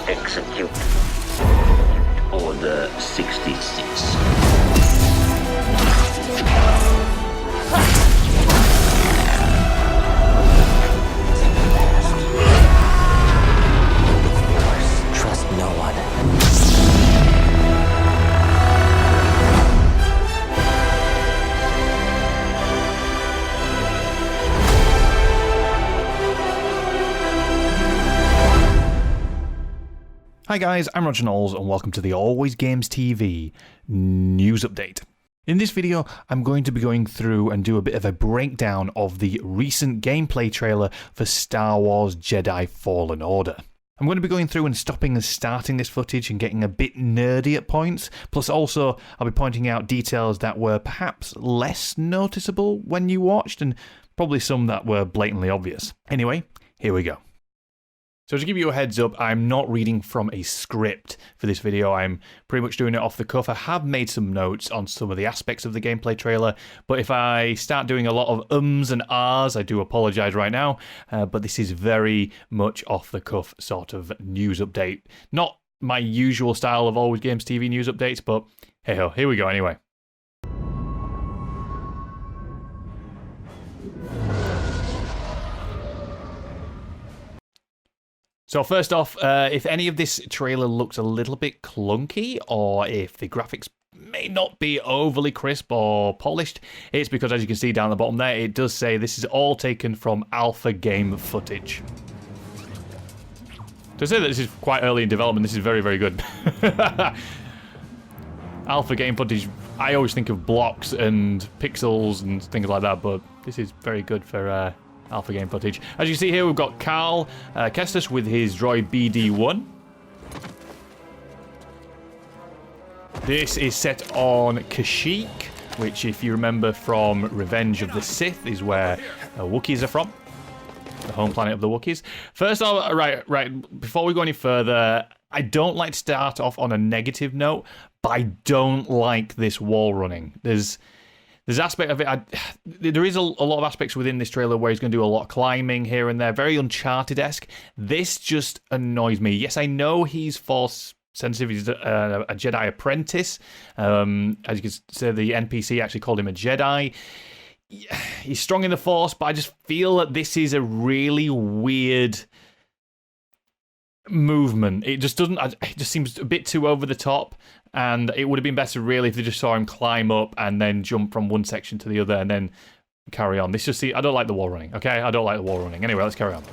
Execute Order 66. Trust no one. Hi guys, I'm Roger Knowles and welcome to the Always Games TV news update. In this video, I'm going to be going through and do a bit of a breakdown of the recent gameplay trailer for Star Wars Jedi Fallen Order. I'm going to be going through and stopping and starting this footage and getting a bit nerdy at points, plus also I'll be pointing out details that were perhaps less noticeable when you watched and probably some that were blatantly obvious. Anyway, here we go. So to give you a heads up, I'm not reading from a script for this video. I'm pretty much doing it off the cuff. I have made some notes on some of the aspects of the gameplay trailer, but if I start doing a lot of ums and ahs, I do apologise right now, but this is very much off the cuff sort of news update. Not my usual style of Always Games TV news updates, but hey ho, here we go anyway. So first off, if any of this trailer looks a little bit clunky, or if the graphics may not be overly crisp or polished, it's because, as you can see down the bottom there, it does say this is all taken from alpha game footage. To say that this is quite early in development, this is very, very good. Alpha game footage, I always think of blocks and pixels and things like that, but this is very good for alpha game footage. As you see here, we've got Cal Kestis with his droid BD-1. This is set on Kashyyyk, which, if you remember from Revenge of the Sith, is where Wookiees are from. The home planet of the Wookiees. First off, right, before we go any further, I don't like to start off on a negative note, but I don't like this wall running. There's aspect of it, there is a lot of aspects within this trailer where he's going to do a lot of climbing here and there, very Uncharted-esque. This just annoys me. Yes, I know he's Force sensitive, he's a Jedi apprentice. As you can say, the NPC actually called him a Jedi. He's strong in the Force, but I just feel that this is a really weird movement. It just seems a bit too over the top. And it would have been better, really, if they just saw him climb up and then jump from one section to the other and then carry on. This just I don't like the wall running, okay? I don't like the wall running. Anyway, let's carry on.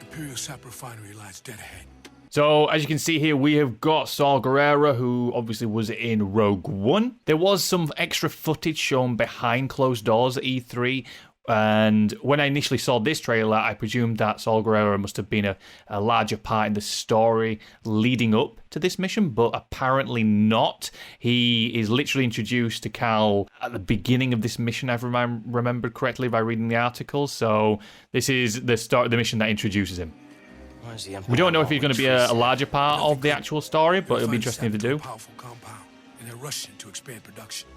Imperial Sap Refinery lies dead ahead. So, as you can see here, we have got Saw Gerrera, who obviously was in Rogue One. There was some extra footage shown behind closed doors at E3, and when I initially saw this trailer, I presumed that Saw Gerrera must have been a larger part in the story leading up to this mission, but apparently not. He is literally introduced to Cal at the beginning of this mission, if I remembered correctly by reading the article, so this is the start of the mission that introduces him. We don't know if he's going to be a larger part of the actual story, but it'll be interesting if they do. And they're rushing to expand production.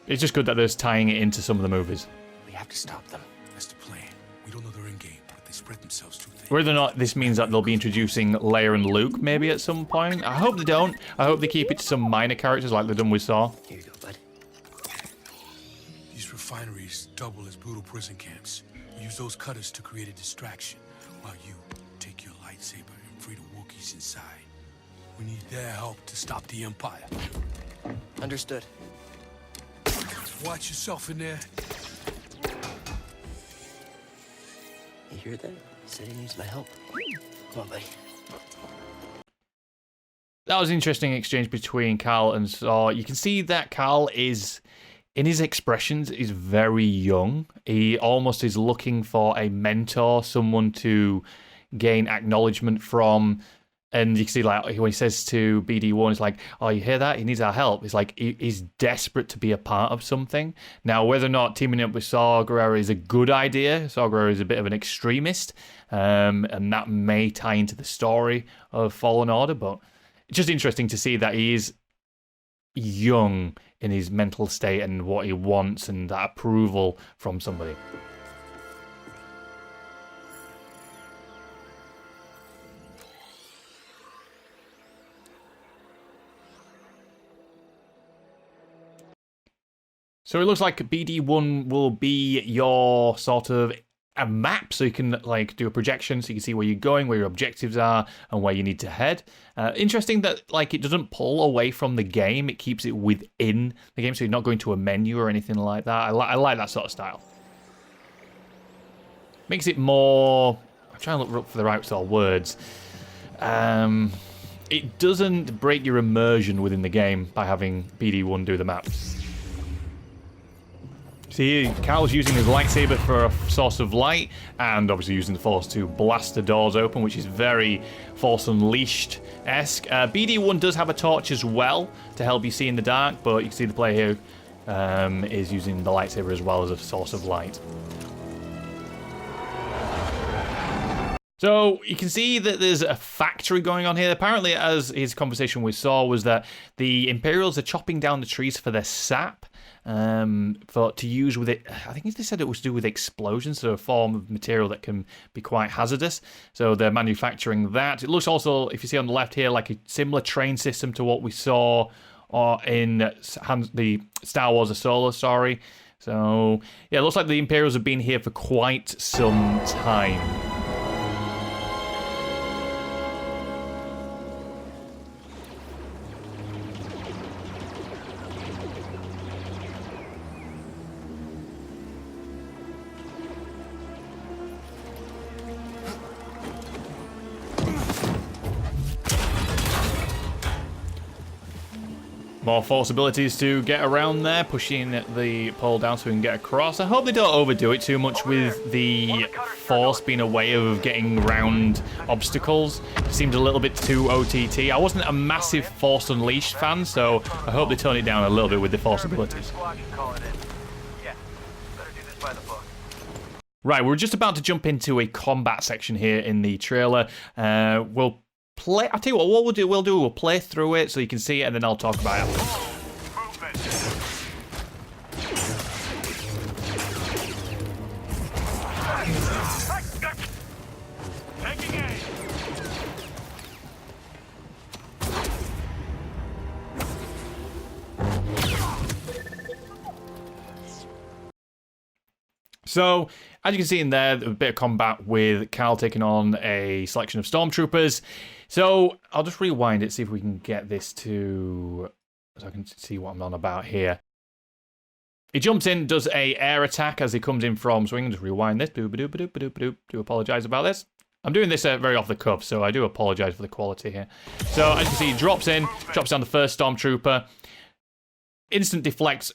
It's just good that they're tying it into some of the movies. We have to stop them. That's the plan. We don't know they're in game, but they spread themselves too thin. Whether or not this means that they'll be introducing Leia and Luke maybe at some point. I hope they don't. I hope they keep it to some minor characters like they've done with Saw. Here you go, bud. These refineries double as brutal prison camps. We use those cutters to create a distraction, while you take your lightsaber and free the Wookiees inside. We need their help to stop the Empire. Understood. Watch yourself in there. You hear that? He said he needs my help. Come on, buddy. That was an interesting exchange between Cal and Saw. You can see that Cal is, in his expressions, is very young. He almost is looking for a mentor, someone to gain acknowledgement from. And you can see, like, when he says to BD1, it's like, oh, you hear that? He needs our help. It's like he's desperate to be a part of something. Now, whether or not teaming up with Saw Gerrera is a good idea, Saw Gerrera is a bit of an extremist, and that may tie into the story of Fallen Order, but it's just interesting to see that he is young in his mental state and what he wants and that approval from somebody. So it looks like BD1 will be your sort of a map, so you can like do a projection, so you can see where you're going, where your objectives are, and where you need to head. Interesting that like it doesn't pull away from the game; it keeps it within the game, so you're not going to a menu or anything like that. I like that sort of style. Makes it more. I'm trying to look for the right sort of words. It doesn't break your immersion within the game by having BD1 do the maps. See, Cal's using his lightsaber for a source of light, and obviously using the Force to blast the doors open, which is very Force Unleashed-esque. BD1 does have a torch as well to help you see in the dark, but you can see the player here is using the lightsaber as well as a source of light. So you can see that there's a factory going on here. Apparently, as his conversation with Saw was that the Imperials are chopping down the trees for their sap. To use with it, I think they said it was to do with explosions, so a form of material that can be quite hazardous. So they're manufacturing that. It looks also, if you see on the left here, like a similar train system to what we saw in the Star Wars: A Solo Story. So yeah, it looks like the Imperials have been here for quite some time. More Force abilities to get around there, pushing the pole down so we can get across. I hope they don't overdo it too much with the Force being a way of getting around obstacles. It seemed a little bit too OTT. I wasn't a massive Force Unleashed fan, so I hope they tone it down a little bit with the Force abilities. Right, we're just about to jump into a combat section here in the trailer. We'll play. I'll tell you what we'll do. We'll play through it so you can see it, and then I'll talk about it. So, as you can see in there, a bit of combat with Cal taking on a selection of stormtroopers. So, I'll just rewind it, see if we can get this to... so I can see what I'm on about here. He jumps in, does a air attack as he comes in from swing. Just rewind this. Do apologise about this. I'm doing this very off the cuff, so I do apologise for the quality here. So, as you can see, he drops in, drops down the first stormtrooper. Instant deflects...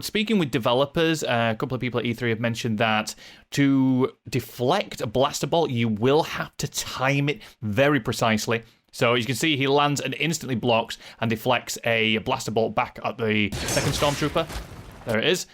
Speaking with developers, a couple of people at E3 have mentioned that to deflect a blaster bolt, you will have to time it very precisely. So as you can see, he lands and instantly blocks and deflects a blaster bolt back at the second stormtrooper. There it is.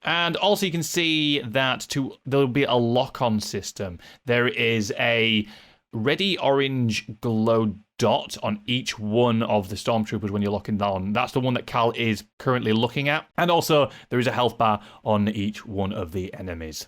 And also you can see that there'll be a lock-on system. There is a ready orange glow dot on each one of the stormtroopers when you're locking down. That's the one that Cal is currently looking at. And also, there is a health bar on each one of the enemies.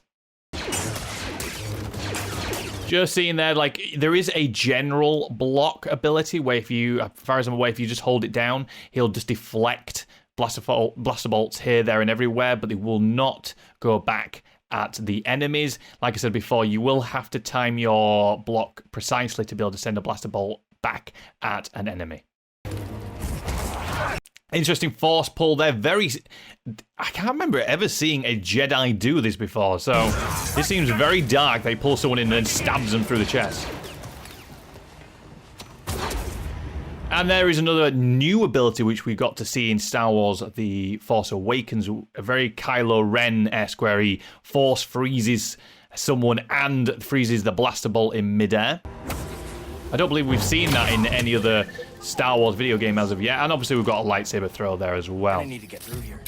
Just seeing there, like, there is a general block ability where if you, as far as I'm aware, if you just hold it down, he'll just deflect blaster bolts here, there, and everywhere, but they will not go back at the enemies. Like I said before, you will have to time your block precisely to be able to send a blaster bolt back at an enemy. Interesting force pull there. I can't remember ever seeing a Jedi do this before, so this seems very dark. They pull someone in and then stabs them through the chest. And there is another new ability which we got to see in Star Wars The Force Awakens, a very Kylo Ren-esque, where he force freezes someone and freezes the blaster bolt in midair. I don't believe we've seen that in any other Star Wars video game as of yet. And obviously we've got a lightsaber throw there as well. I need to get through here.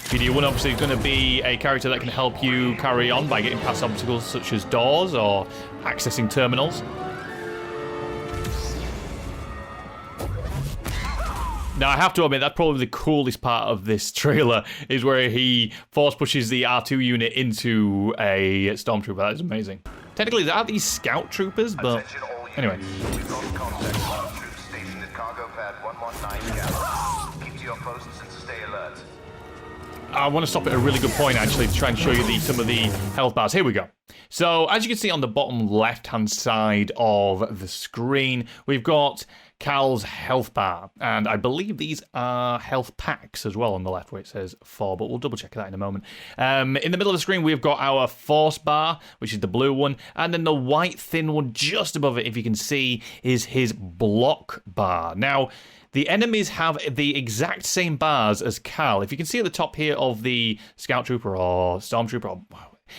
BD1 obviously is going to be a character that can help you carry on by getting past obstacles such as doors or accessing terminals. Now, I have to admit, that's probably the coolest part of this trailer, is where he force pushes the R2 unit into a stormtrooper. That is amazing. Technically, there are these scout troopers, but anyway. We've got contact on troops stationed at cargo pad 119 Gallon. Keep to your posts and stay alert. I want to stop at a really good point, actually, to try and show you some of the health bars. Here we go. So, as you can see on the bottom left-hand side of the screen, we've got Cal's health bar, and I believe these are health packs as well on the left where it says 4, but we'll double check that in a moment. In the middle of the screen we've got our force bar, which is the blue one, and then the white thin one just above it, if you can see, is his block bar. Now, the enemies have the exact same bars as Cal. If you can see at the top here of the Scout Trooper or Stormtrooper,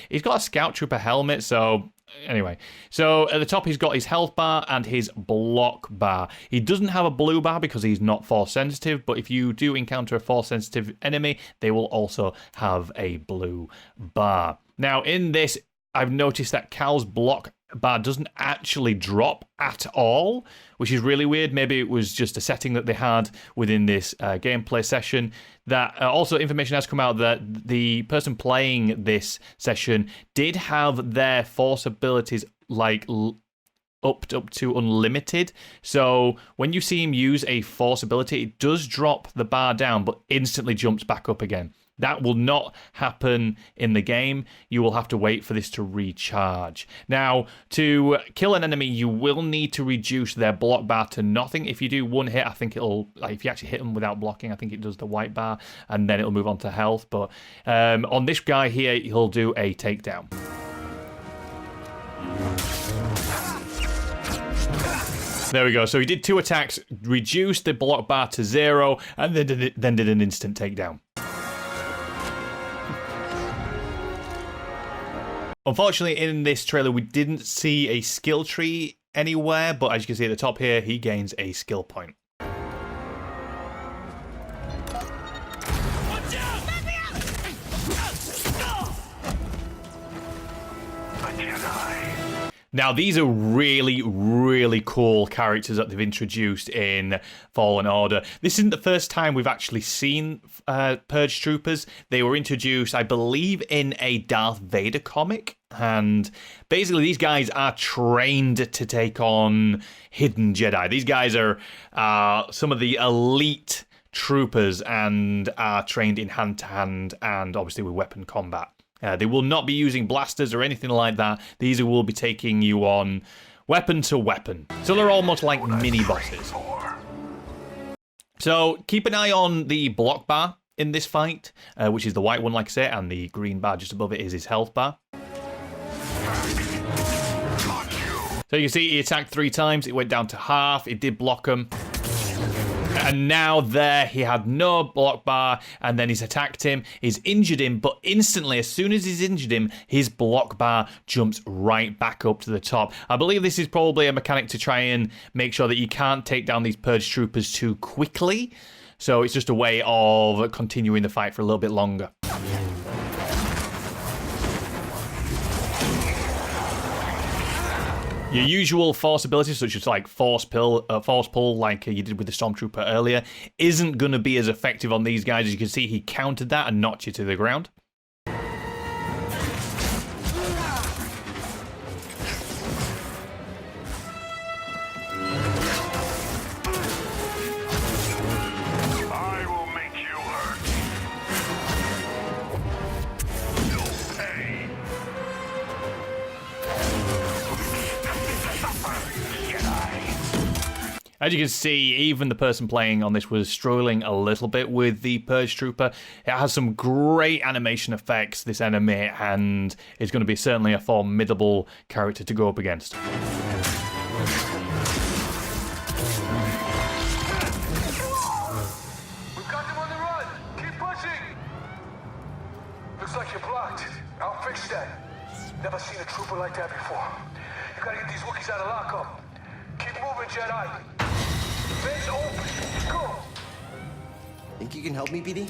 he's got a Scout Trooper helmet, so anyway. So at the top he's got his health bar and his block bar. He doesn't have a blue bar because he's not force sensitive, but if you do encounter a force sensitive enemy, they will also have a blue bar. Now in this, I've noticed that Cal's block bar doesn't actually drop at all, which is really weird. Maybe it was just a setting that they had within this gameplay session. That also information has come out that the person playing this session did have their force abilities like up to unlimited. So when you see him use a force ability, it does drop the bar down, but instantly jumps back up again. That will not happen in the game. You will have to wait for this to recharge. Now, to kill an enemy, you will need to reduce their block bar to nothing. If you do one hit, I think it'll, like, if you actually hit them without blocking, I think it does the white bar, and then it'll move on to health. But on this guy here, he'll do a takedown. There we go. So he did 2 attacks, reduced the block bar to 0, and then did an instant takedown. Unfortunately, in this trailer, we didn't see a skill tree anywhere, but as you can see at the top here, he gains a skill point. Now, these are really, really cool characters that they've introduced in Fallen Order. This isn't the first time we've actually seen Purge Troopers. They were introduced, I believe, in a Darth Vader comic. And basically, these guys are trained to take on hidden Jedi. These guys are some of the elite troopers and are trained in hand-to-hand and obviously with weapon combat. They will not be using blasters or anything like that. These will be taking you on weapon to weapon. So they're almost like mini bosses. So keep an eye on the block bar in this fight, which is the white one, like I say, and the green bar just above it is his health bar. So you can see he attacked 3 times. It went down to half. It did block him. And now there, he had no block bar, and then he's attacked him, he's injured him, but instantly, as soon as he's injured him, his block bar jumps right back up to the top. I believe this is probably a mechanic to try and make sure that you can't take down these Purge Troopers too quickly. So it's just a way of continuing the fight for a little bit longer. Your usual force abilities, such as like force pull, like you did with the Stormtrooper earlier, isn't going to be as effective on these guys. As you can see, he countered that and knocked you to the ground. I will make you hurt. You'll pay. As you can see, even the person playing on this was struggling a little bit with the Purge Trooper. It has some great animation effects, this enemy, and is going to be certainly a formidable character to go up against. We've got them on the run. Keep pushing. Looks like you're blocked. I'll fix that. Never seen a trooper like that before. You Gotta get these Wookiees out of lockup. Keep moving, Jedi. Vent's open. Let's go. Think you can help me, BD?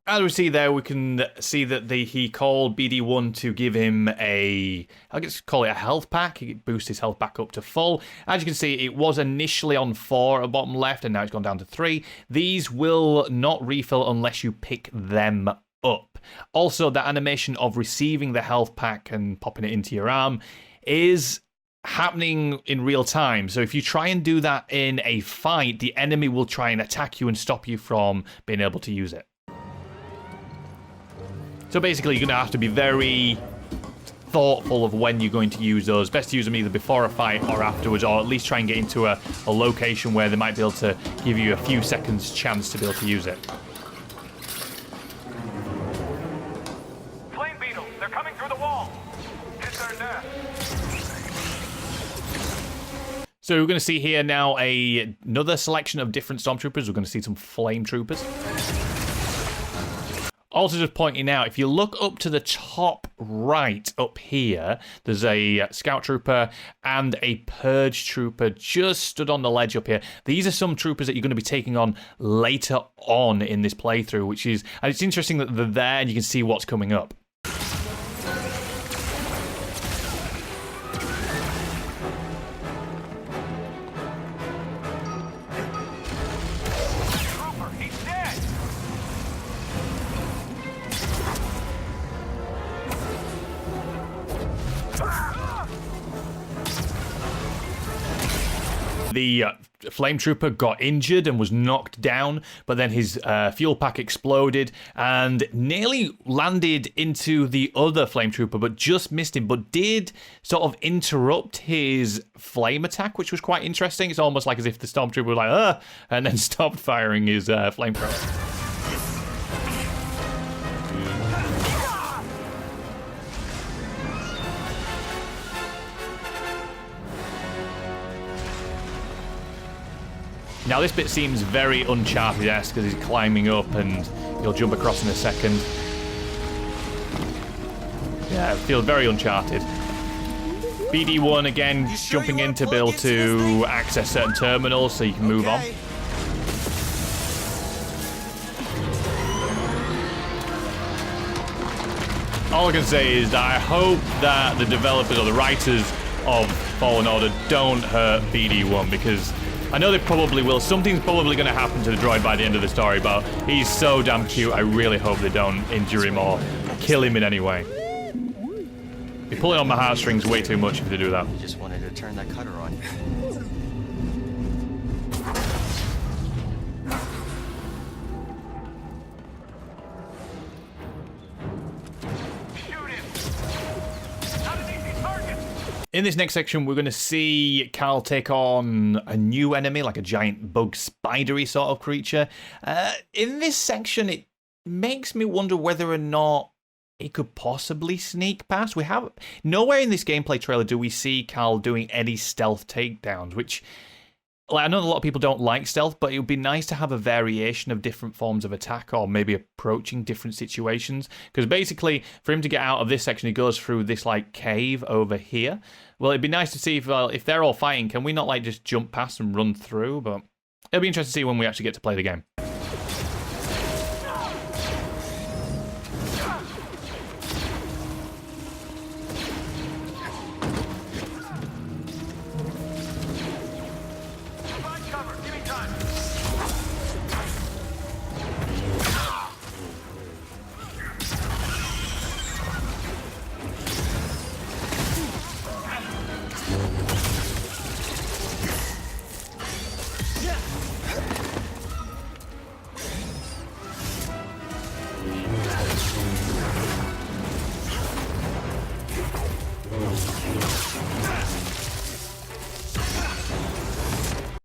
As we see there, we can see that he called BD1 to give him I guess call it a health pack. It boosts his health back up to full. As you can see, it was initially on 4 at the bottom left, and now it's gone down to 3. These will not refill unless you pick them up. Also, the animation of receiving the health pack and popping it into your arm is happening in real time. So if you try and do that in a fight, the enemy will try and attack you and stop you from being able to use it. So basically, you're going to have to be very thoughtful of when you're going to use those. Best to use them either before a fight or afterwards, or at least try and get into a location where they might be able to give you a few seconds chance to be able to use it. Flame beetles, they're coming through the wall. Hit their nest. So we're going to see here now another selection of different stormtroopers. We're going to see some flame troopers. Also just pointing out, if you look up to the top right up here, there's a scout trooper and a purge trooper just stood on the ledge up here. These are some troopers that you're going to be taking on later on in this playthrough, and it's interesting that they're there and you can see what's coming up. Trooper, he's dead. The flame trooper got injured and was knocked down, but then his fuel pack exploded and nearly landed into the other flame trooper, but just missed him, but did sort of interrupt his flame attack, which was quite interesting. It's almost like as if the stormtrooper was like, and then stopped firing his flamethrower. Now this bit seems very Uncharted-esque because he's climbing up and he'll jump across in a second. Yeah, it feels very Uncharted. BD1 again jumping in to be able to access certain terminals so you can move on. All I can say is that I hope that the developers or the writers of Fallen Order don't hurt BD1, because I know they probably will. Something's probably going to happen to the droid by the end of the story, but he's so damn cute. I really hope they don't injure him or kill him in any way. You're pulling on my heartstrings way too much if they do that. I just wanted to turn that cutter on. Shoot him. Not an easy target. In this next section, we're going to see Cal take on a new enemy, like a giant bug spidery sort of creature. In this section, it makes me wonder whether or not it could possibly sneak past. We have nowhere in this gameplay trailer do we see Cal doing any stealth takedowns, which, like, I know a lot of people don't like stealth, but it would be nice to have a variation of different forms of attack, or maybe approaching different situations. Because basically, for him to get out of this section, he goes through this like cave over here. Well, it'd be nice to see if they're all fighting, can we not like just jump past and run through? But it'll be interesting to see when we actually get to play the game. Provide cover. Give me time.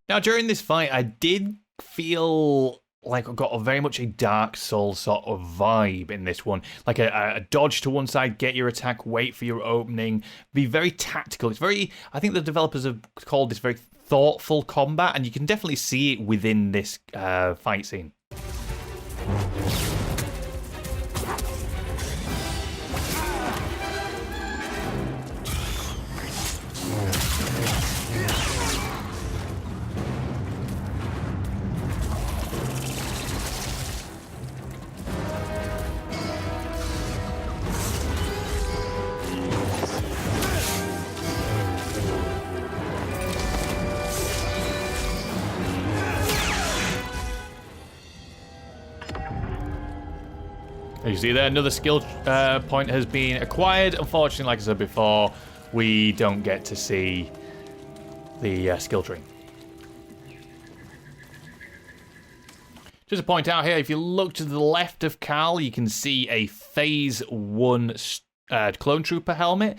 Now, during this fight, I did feel like I got a very much a Dark Souls sort of vibe in this one. Like a dodge to one side, get your attack, wait for your opening, be very tactical. It's very, I think the developers have called this very thoughtful combat, and you can definitely see it within this fight scene. You see there, another skill point has been acquired. Unfortunately, like I said before, we don't get to see the skill tree. Just to point out here, if you look to the left of Cal, you can see a Phase 1 clone trooper helmet.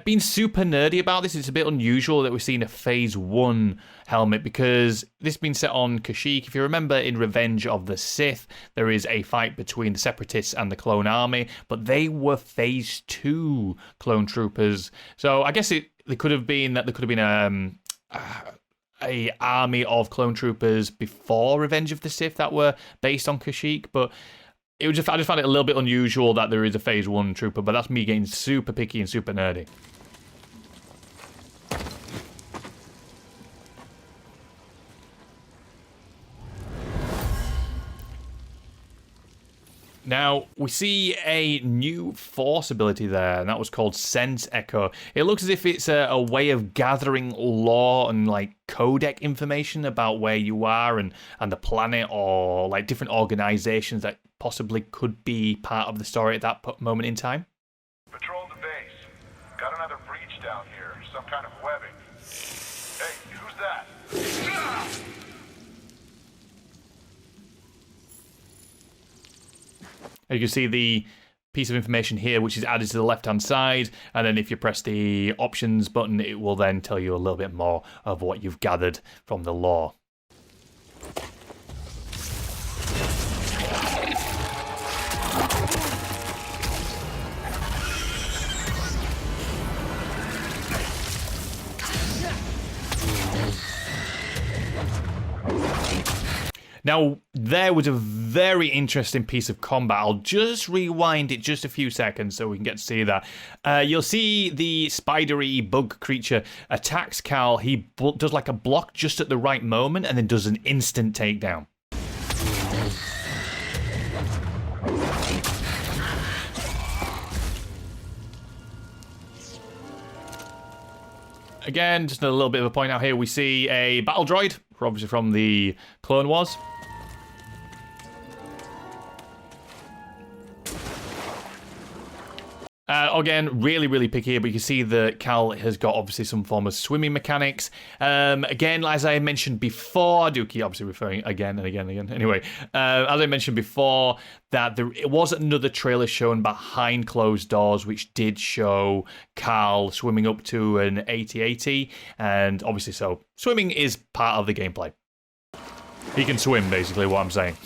Being super nerdy about this, it's a bit unusual that we're seeing a Phase 1 helmet because this has been set on Kashyyyk. If you remember in Revenge of the Sith, there is a fight between the Separatists and the clone army, but they were Phase 2 clone troopers. So I guess there could have been a army of clone troopers before Revenge of the Sith that were based on Kashyyyk, but I just found it a little bit unusual that there is a Phase 1 trooper, but that's me getting super picky and super nerdy. Now, we see a new Force ability there, and that was called Sense Echo. It looks as if it's a way of gathering lore and, like, codec information about where you are and the planet, or, like, different organizations that possibly could be part of the story at that moment in time. Patrol the base. Got another breach down here. Some kind of webbing. Hey, who's that? You can see the piece of information here, which is added to the left-hand side, and then if you press the options button, it will then tell you a little bit more of what you've gathered from the lore. Now, there was a very interesting piece of combat. I'll just rewind it just a few seconds so we can get to see that. You'll see the spidery bug creature attacks Cal. He does like a block just at the right moment and then does an instant takedown. Again, just a little bit of a point out here. We see a battle droid, obviously from the Clone Wars. Again, really picky here, but you can see that Cal has got obviously some form of swimming mechanics. Again, as I mentioned before, I do keep obviously referring again and again and again. Anyway, as I mentioned before, that there was another trailer shown behind closed doors, which did show Cal swimming up to an AT-AT, and obviously so swimming is part of the gameplay. He can swim, basically, what I'm saying.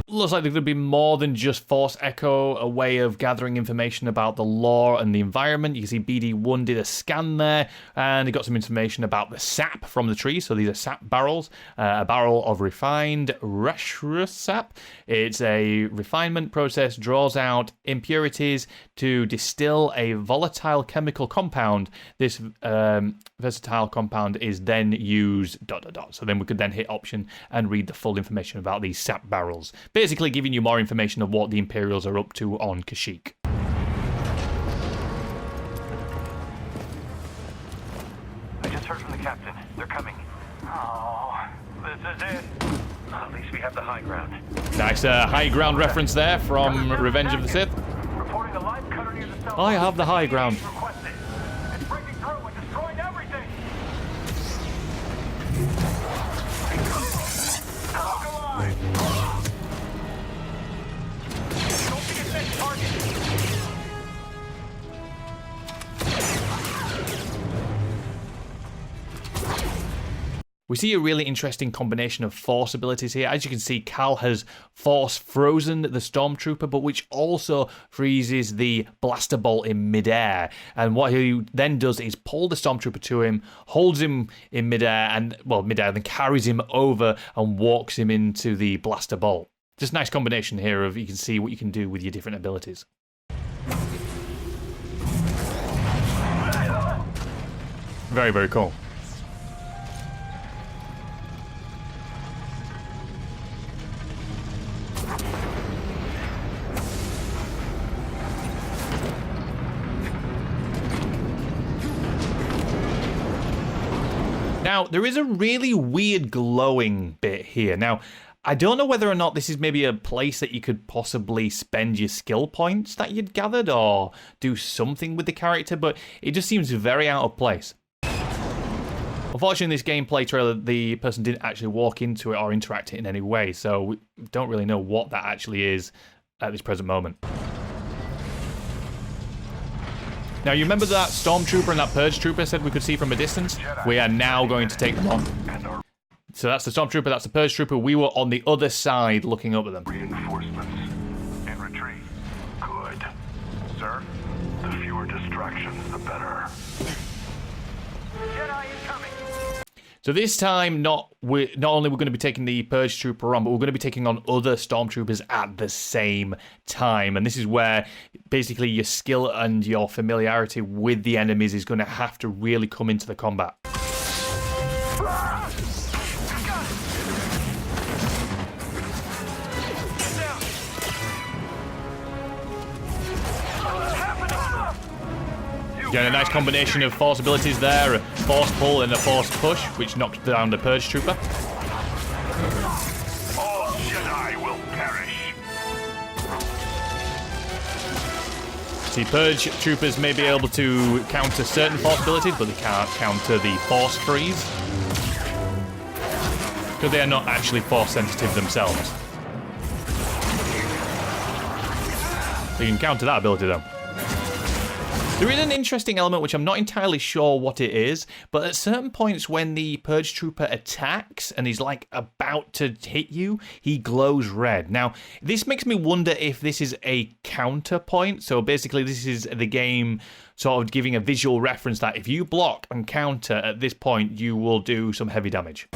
Looks like there could be more than just Force Echo, a way of gathering information about the lore and the environment. You can see BD1 did a scan there, and he got some information about the sap from the tree. So these are sap barrels. A barrel of refined Reshra sap. It's a refinement process, draws out impurities to distill a volatile chemical compound. This versatile compound is then used ... So then we could then hit option and read the full information about these sap barrels. Basically giving you more information of what the Imperials are up to on Kashyyyk. I just heard from the captain. They're coming. Oh, this is it. At least we have the high ground. Nice high ground reference there from Revenge of the Sith. Reporting a live cutter near the cell. I have the high ground. Requested. It's breaking through and destroying everything. Alive. Don't see its next target. We see a really interesting combination of Force abilities here. As you can see, Cal has Force frozen the Stormtrooper, but which also freezes the blaster bolt in midair. And what he then does is pull the Stormtrooper to him, holds him in midair, and then carries him over and walks him into the blaster bolt. Just a nice combination here of you can see what you can do with your different abilities. Very, very cool. Now, there is a really weird glowing bit here. Now, I don't know whether or not this is maybe a place that you could possibly spend your skill points that you'd gathered or do something with the character, but it just seems very out of place. Unfortunately, in this gameplay trailer, the person didn't actually walk into it or interact it in any way, so we don't really know what that actually is at this present moment. Now, you remember that Stormtrooper and that Purge Trooper said we could see from a distance? We are now going to take them on. So that's the Stormtrooper, that's the Purge Trooper. We were on the other side looking up at them. Reinforcements. In retreat. Good. Sir, the fewer distractions, the better. Jedi incoming! So this time, not only we're going to be taking the Purge Trooper on, but we're going to be taking on other Stormtroopers at the same time. And this is where basically your skill and your familiarity with the enemies is going to have to really come into the combat. Getting a nice combination of force abilities there, a force pull and a force push, which knocked down the Purge Trooper. All Jedi will perish. See, Purge Troopers may be able to counter certain force abilities, but they can't counter the force freeze. Because they are not actually force sensitive themselves. They can counter that ability though. There is an interesting element which I'm not entirely sure what it is, but at certain points when the Purge Trooper attacks and he's like about to hit you, he glows red. Now, this makes me wonder if this is a counterpoint. So basically this is the game sort of giving a visual reference that if you block and counter at this point, you will do some heavy damage.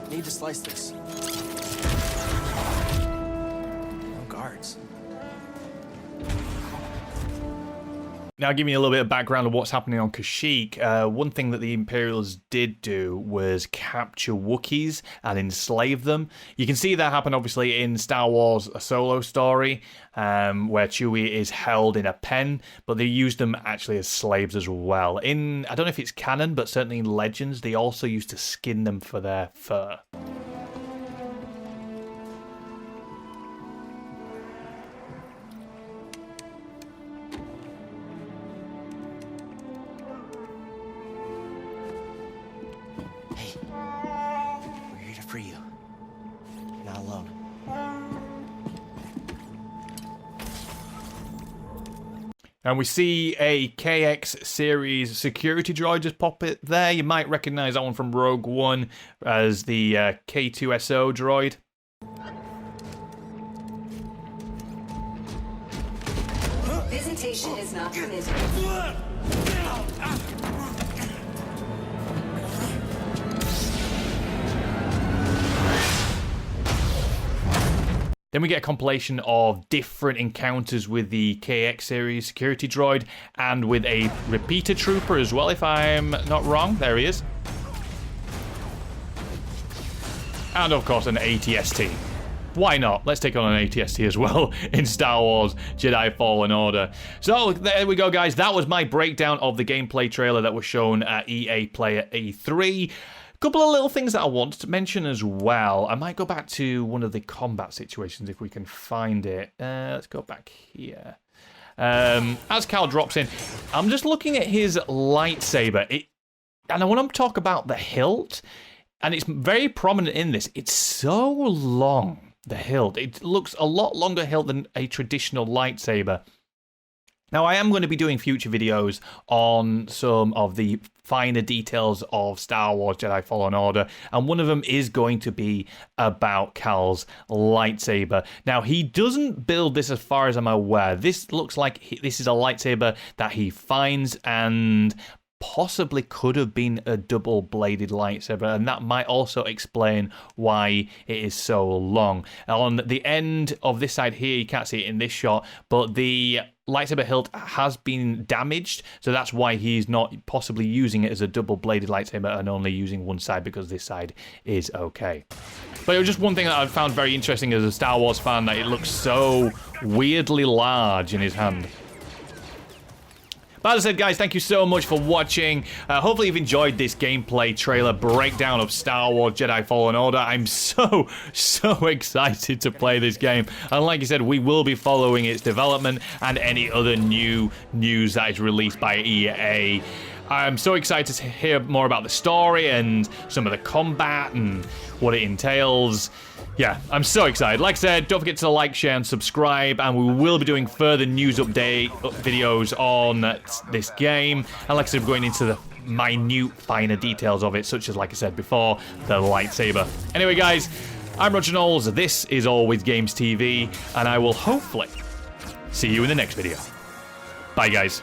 Need to slice this. No guards. Now, giving you a little bit of background of what's happening on Kashyyyk, one thing that the Imperials did do was capture Wookiees and enslave them. You can see that happen, obviously, in Star Wars A Solo Story, where Chewie is held in a pen, but they used them actually as slaves as well. I don't know if it's canon, but certainly in Legends, they also used to skin them for their fur. For you. Not alone. And we see a KX series security droid just pop it there. You might recognize that one from Rogue One as the K2SO droid. Visitation is not permitted. Then we get a compilation of different encounters with the KX series security droid and with a repeater trooper as well, if I'm not wrong. There he is. And of course an ATST. Why not? Let's take on an ATST as well in Star Wars Jedi Fallen Order. So there we go, guys. That was my breakdown of the gameplay trailer that was shown at EA Player E3. Couple of little things that I wanted to mention as well. I might go back to one of the combat situations if we can find it. Let's go back here. As Cal drops in, I'm just looking at his lightsaber. And I want to talk about the hilt. And it's very prominent in this. It's so long, the hilt. It looks a lot longer hilt than a traditional lightsaber. Now, I am going to be doing future videos on some of the finer details of Star Wars Jedi Fallen Order, and one of them is going to be about Cal's lightsaber. Now, he doesn't build this as far as I'm aware. This looks like this is a lightsaber that he finds and possibly could have been a double-bladed lightsaber, and that might also explain why it is so long. On the end of this side here, you can't see it in this shot, but the lightsaber hilt has been damaged, so that's why he's not possibly using it as a double-bladed lightsaber and only using one side, because this side is okay. But it was just one thing that I found very interesting as a Star Wars fan, that it looks so weirdly large in his hand. But as I said, guys, thank you so much for watching. Hopefully you've enjoyed this gameplay trailer breakdown of Star Wars Jedi Fallen Order. I'm so excited to play this game. And like I said, we will be following its development and any other new news that is released by EA. I'm so excited to hear more about the story and some of the combat and what it entails. Yeah, I'm so excited. Like I said, don't forget to like, share, and subscribe, and we will be doing further news update videos on this game. And like I said, we're going into the minute, finer details of it, such as, like I said before, the lightsaber. Anyway, guys, I'm Roger Knowles. This is Always Games TV, and I will hopefully see you in the next video. Bye, guys.